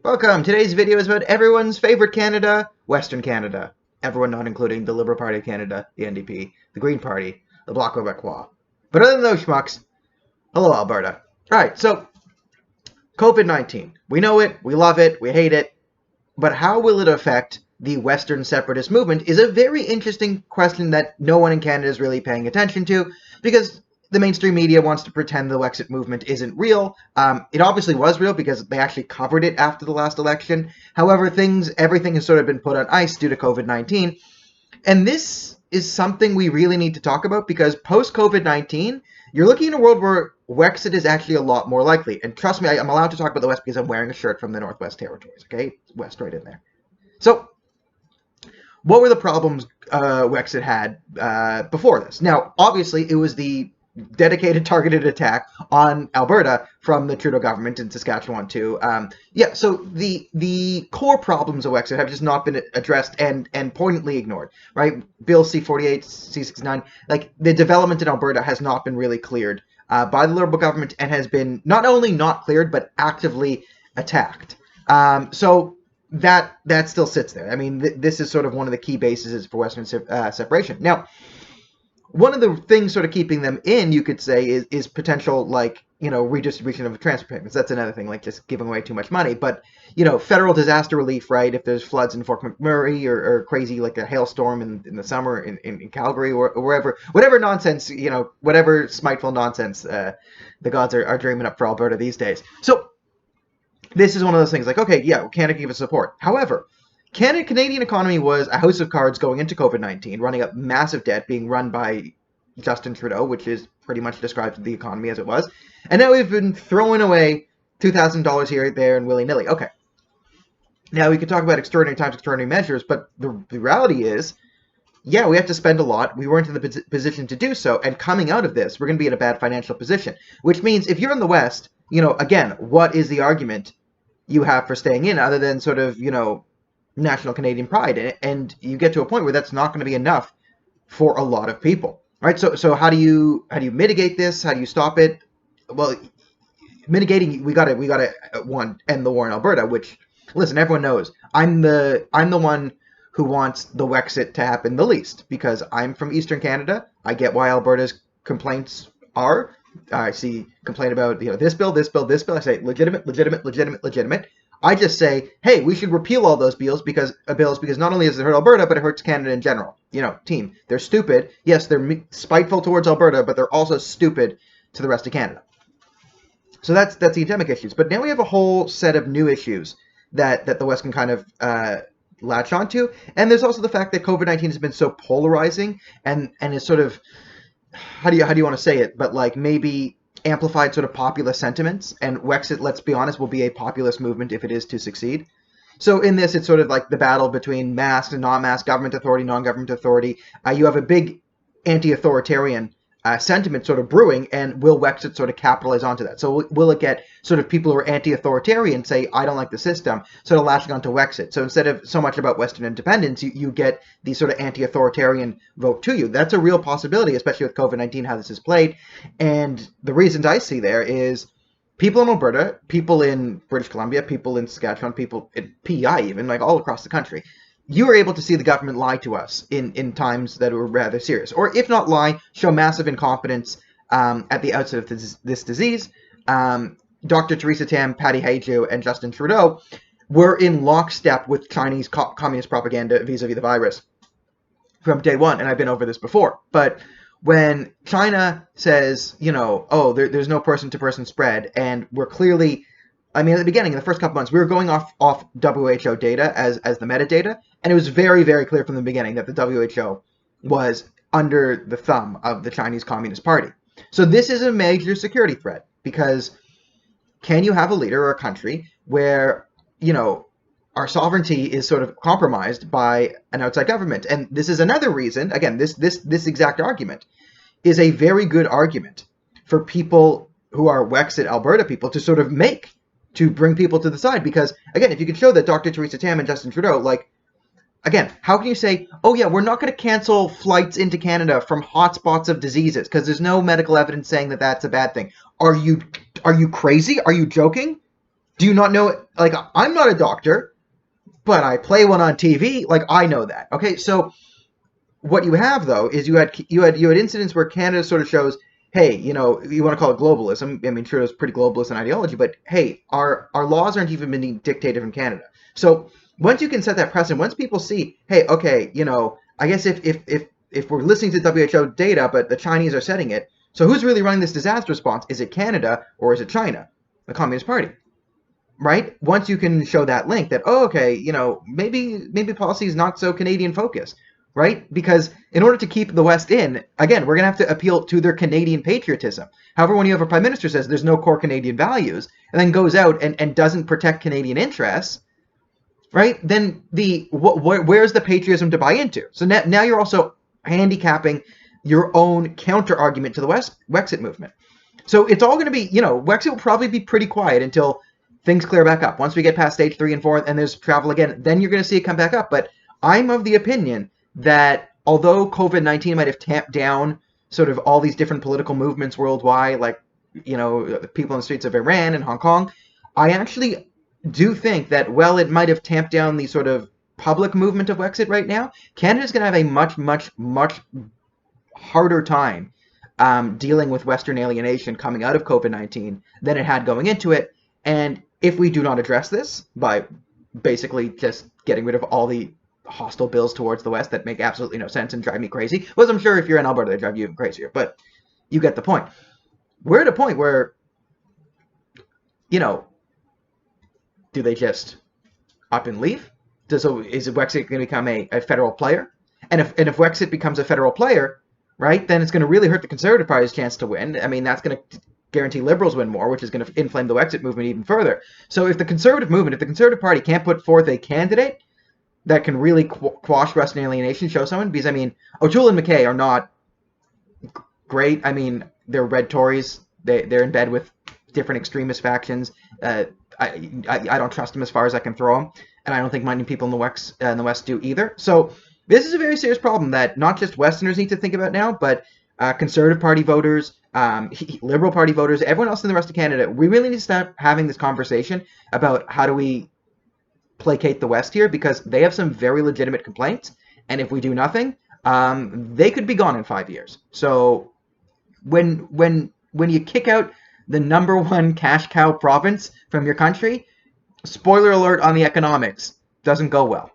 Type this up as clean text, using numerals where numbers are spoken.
Welcome! Today's video is about everyone's favorite Canada, Western Canada. Everyone not including the Liberal Party of Canada, the NDP, the Green Party, the Bloc Québécois. But other than those schmucks, hello Alberta. Alright, so COVID-19. We know it, we love it, we hate it, but how will it affect the Western separatist movement is a very interesting question that no one in Canada is really paying attention to, because the mainstream media wants to pretend the WEXIT movement isn't real. It obviously was real because they actually covered it after the last election. However, everything has sort of been put on ice due to COVID-19. And this is something we really need to talk about because post-COVID-19, you're looking at a world where WEXIT is actually a lot more likely. And trust me, I'm allowed to talk about the West because I'm wearing a shirt from the Northwest Territories, okay? West right in there. So, what were the problems WEXIT had before this? Now, obviously, it was the dedicated targeted attack on Alberta from the Trudeau government in Saskatchewan too. So the core problems of WEXIT have just not been addressed and poignantly ignored, right? Bill C-48, C-69, like the development in Alberta has not been really cleared by the Liberal government and has been not only not cleared, but actively attacked. So that still sits there. I mean, this is sort of one of the key bases for Western separation. Now, one of the things sort of keeping them in, you could say, is potential, like, redistribution of transfer payments. That's another thing, like just giving away too much money. But, federal disaster relief, right? If there's floods in Fort McMurray or crazy, like a hailstorm in the summer in Calgary or wherever, whatever nonsense, whatever spiteful nonsense the gods are dreaming up for Alberta these days. So this is one of those things like, okay, yeah, Canada give us support. However, Canadian economy was a house of cards going into COVID-19, running up massive debt, being run by Justin Trudeau, which is pretty much describes the economy as it was. And now we've been throwing away $2,000 here, there, and willy-nilly. Okay. Now we could talk about extraordinary times, extraordinary measures, but the reality is, yeah, we have to spend a lot. We weren't in the position to do so. And coming out of this, we're going to be in a bad financial position, which means if you're in the West, again, what is the argument you have for staying in other than sort of, national Canadian pride, and you get to a point where that's not going to be enough for a lot of people, right? So how do you mitigate this? How do you stop it? Well, mitigating, we gotta end the war in Alberta. Which, listen, everyone knows I'm the one who wants the WEXIT to happen the least because I'm from Eastern Canada. I get why Alberta's complaints are. I see complaint about this bill, this bill, this bill. I say legitimate, legitimate, legitimate, legitimate. I just say, hey, we should repeal all those bills because not only does it hurt Alberta, but it hurts Canada in general. Team, they're stupid. Yes, they're spiteful towards Alberta, but they're also stupid to the rest of Canada. So that's the endemic issues. But now we have a whole set of new issues that the West can kind of latch onto. And there's also the fact that COVID-19 has been so polarizing and is sort of, how do you want to say it? But like maybe amplified sort of populist sentiments, and WEXIT, let's be honest, will be a populist movement if it is to succeed. So in this, it's sort of like the battle between masked and non-masked, government authority, non-government authority. You have a big anti-authoritarian sentiment sort of brewing, and will WEXIT sort of capitalize onto that? So will it get sort of people who are anti-authoritarian say, I don't like the system, sort of latching onto WEXIT? So instead of so much about Western independence, you get the sort of anti-authoritarian vote to you. That's a real possibility, especially with COVID-19, how this is played. And the reasons I see there is people in Alberta, people in British Columbia, people in Saskatchewan, people in PEI even, like all across the country, you were able to see the government lie to us in times that were rather serious. Or if not lie, show massive incompetence at the outset of this disease. Dr. Theresa Tam, Patty Hajdu, and Justin Trudeau were in lockstep with Chinese communist propaganda vis-a-vis the virus from day one. And I've been over this before. But when China says, there's no person-to-person spread, and we're clearly... I mean, at the beginning, in the first couple months, we were going off WHO data as the metadata, and it was very, very clear from the beginning that the WHO was under the thumb of the Chinese Communist Party. So this is a major security threat, because can you have a leader or a country where, our sovereignty is sort of compromised by an outside government? And this is another reason, again, this exact argument is a very good argument for people who are WEXIT Alberta people to sort of make, to bring people to the side. Because, again, if you can show that Dr. Theresa Tam and Justin Trudeau, like, again, how can you say, oh yeah, we're not going to cancel flights into Canada from hotspots of diseases because there's no medical evidence saying that that's a bad thing? Are you crazy? Are you joking? Do you not know? Like, I'm not a doctor, but I play one on TV. Like, I know that. Okay, so what you have though is you had incidents where Canada sort of shows, hey, you know, you want to call it globalism. I mean, sure, it's pretty globalist in ideology, but hey, our laws aren't even being dictated from Canada. So once you can set that precedent, once people see, hey, okay, you know, I guess if we're listening to WHO data, but the Chinese are setting it, so who's really running this disaster response? Is it Canada or is it China, the Communist Party? Right? Once you can show that link that, oh, okay, you know, maybe policy is not so Canadian focused, right? Because in order to keep the West in, again, we're going to have to appeal to their Canadian patriotism. However, when you have a prime minister says there's no core Canadian values and then goes out and doesn't protect Canadian interests, right? Then where's the patriotism to buy into? So now you're also handicapping your own counter argument to the WEXIT movement. So it's all going to be, you know, WEXIT will probably be pretty quiet until things clear back up. Once we get past stage 3 and 4 and there's travel again, then you're going to see it come back up. But I'm of the opinion that although COVID-19 might have tamped down sort of all these different political movements worldwide, like, you know, people in the streets of Iran and Hong Kong, I actually do think that, well, it might have tamped down the sort of public movement of WEXIT right now. Canada's going to have a much harder time dealing with Western alienation coming out of COVID-19 than it had going into it. And if we do not address this by basically just getting rid of all the hostile bills towards the West that make absolutely no sense and drive me crazy, well, I'm sure if you're in Alberta, they drive you even crazier, but you get the point. We're at a point where, you know, do they just up and leave? Is WEXIT going to become a federal player? And if WEXIT becomes a federal player, right, then it's going to really hurt the Conservative Party's chance to win. I mean, that's going to guarantee Liberals win more, which is going to inflame the WEXIT movement even further. So if the Conservative Party can't put forth a candidate that can really quash Western alienation, show someone, because, I mean, O'Toole and McKay are not great. I mean, they're red Tories. They're in bed with different extremist factions. I don't trust them as far as I can throw them, and I don't think many people in the West do either. So this is a very serious problem that not just Westerners need to think about now, but Conservative Party voters, Liberal Party voters, everyone else in the rest of Canada. We really need to start having this conversation about how do we placate the West here, because they have some very legitimate complaints, and if we do nothing, they could be gone in 5 years. So when you kick out the #1 cash cow province from your country, spoiler alert on the economics, doesn't go well.